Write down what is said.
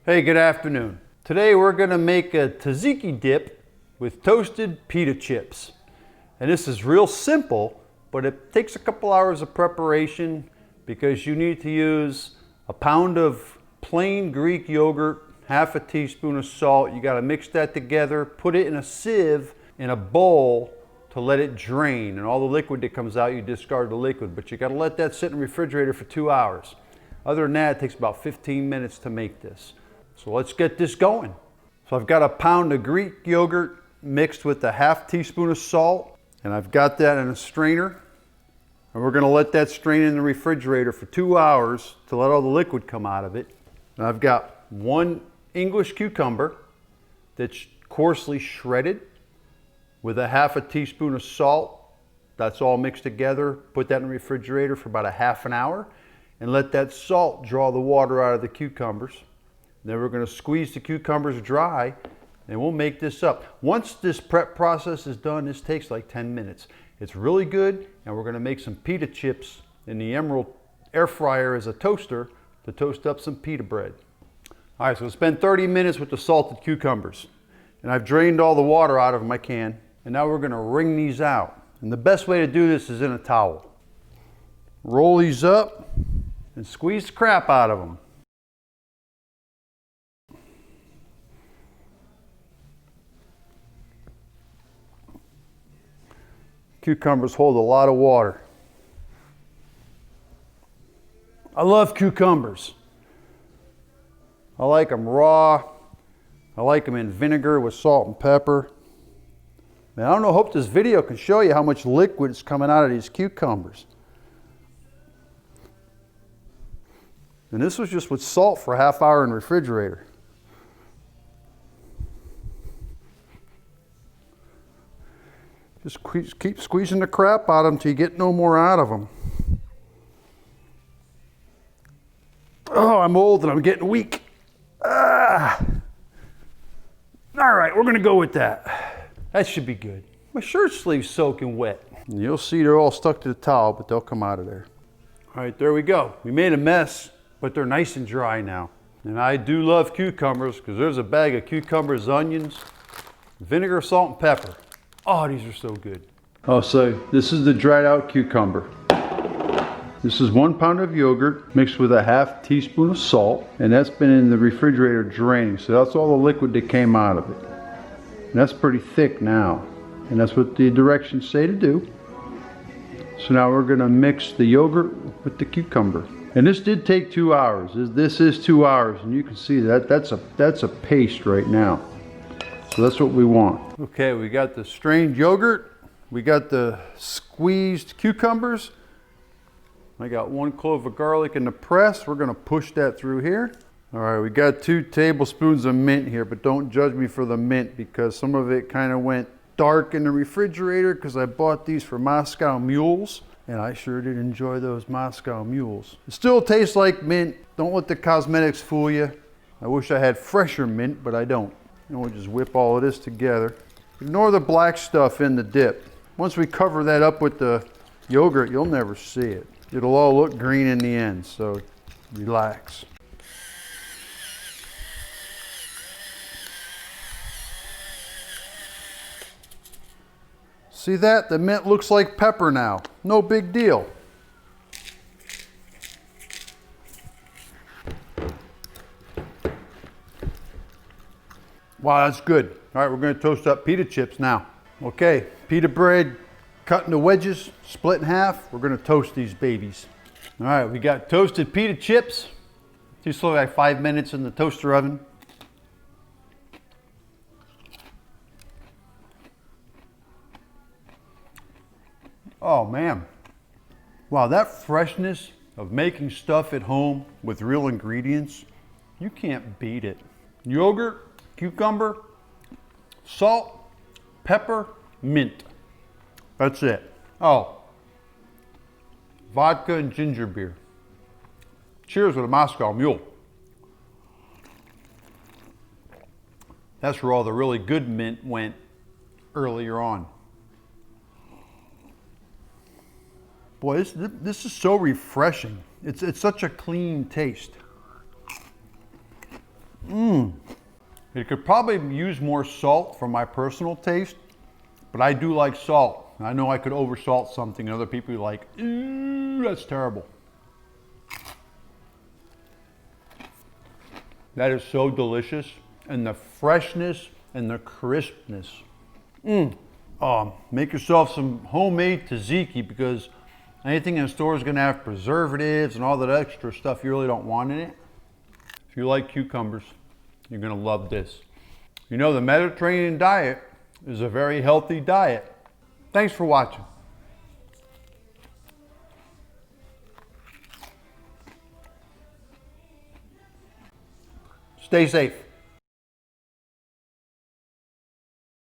Hey, good afternoon. Today we're gonna make a tzatziki dip with toasted pita chips. And this is real simple, but it takes a couple hours of preparation because you need to use a pound of plain Greek yogurt, half a teaspoon of salt. You gotta mix that together, put it in a sieve in a bowl to let it drain. And all the liquid that comes out, you discard the liquid, but you gotta let that sit in the refrigerator for 2 hours. Other than that, it takes about 15 minutes to make this. So let's get this going. So I've got a pound of Greek yogurt mixed with a half teaspoon of salt, and I've got that in a strainer. And we're gonna let that strain in the refrigerator for 2 hours to let all the liquid come out of it. And I've got one English cucumber that's coarsely shredded with a half a teaspoon of salt. That's all mixed together. Put that in the refrigerator for about a half an hour and let that salt draw the water out of the cucumbers. Then we're going to squeeze the cucumbers dry and we'll make this up. Once this prep process is done, this takes like 10 minutes. It's really good, and we're going to make some pita chips in the Emerald air fryer as a toaster to toast up some pita bread. All right, so it's been 30 minutes with the salted cucumbers, and I've drained all the water out of my can, and now we're going to wring these out. And the best way to do this is in a towel. Roll these up and squeeze the crap out of them. Cucumbers hold a lot of water. I love cucumbers. I like them raw. I like them in vinegar with salt and pepper. Man, I don't know, hope this video can show you how much liquid is coming out of these cucumbers. And this was just with salt for a half hour in the refrigerator. Just keep squeezing the crap out of them till you get no more out of them. Oh, I'm old and I'm getting weak. All right, we're gonna go with that. That should be good. My shirt sleeve's soaking wet. And you'll see they're all stuck to the towel, but they'll come out of there. All right, there we go. We made a mess, but they're nice and dry now. And I do love cucumbers because there's a bag of cucumbers, onions, vinegar, salt, and pepper. Oh, these are so good. Oh, so this is the dried out cucumber. This is 1 pound of yogurt mixed with a half teaspoon of salt, and that's been in the refrigerator draining. So that's all the liquid that came out of it. And that's pretty thick now. And that's what the directions say to do. So now we're gonna mix the yogurt with the cucumber. And this did take 2 hours. This is 2 hours, and you can see that that's a paste right now. So that's what we want. Okay, we got the strained yogurt. We got the squeezed cucumbers. I got 1 clove of garlic in the press. We're gonna push that through here. All right, we got 2 tablespoons of mint here, but don't judge me for the mint because some of it kind of went dark in the refrigerator because I bought these for Moscow mules, and I sure did enjoy those Moscow mules. It still tastes like mint. Don't let the cosmetics fool you. I wish I had fresher mint, but I don't. And we'll just whip all of this together. Ignore the black stuff in the dip. Once we cover that up with the yogurt, you'll never see it. It'll all look green in the end, so relax. See that? The mint looks like pepper now. No big deal. Wow, that's good. All right, we're going to toast up pita chips now. Okay, pita bread cut into wedges, split in half. We're going to toast these babies. All right, we got toasted pita chips. Just like 5 minutes in the toaster oven. Oh man. Wow, that freshness of making stuff at home with real ingredients, you can't beat it. Yogurt, cucumber, salt, pepper, mint. That's it. Oh, vodka and ginger beer. Cheers with a Moscow Mule. That's where all the really good mint went earlier on. Boy, this is so refreshing. It's such a clean taste. It could probably use more salt for my personal taste, but I do like salt. I know I could oversalt something and other people are like, ooh, that's terrible. That is so delicious, and the freshness and the crispness. Make yourself some homemade tzatziki, because anything in the store is gonna have preservatives and all that extra stuff you really don't want in it. If you like cucumbers, you're gonna love this. You know, the Mediterranean diet is a very healthy diet. Thanks for watching. Stay safe.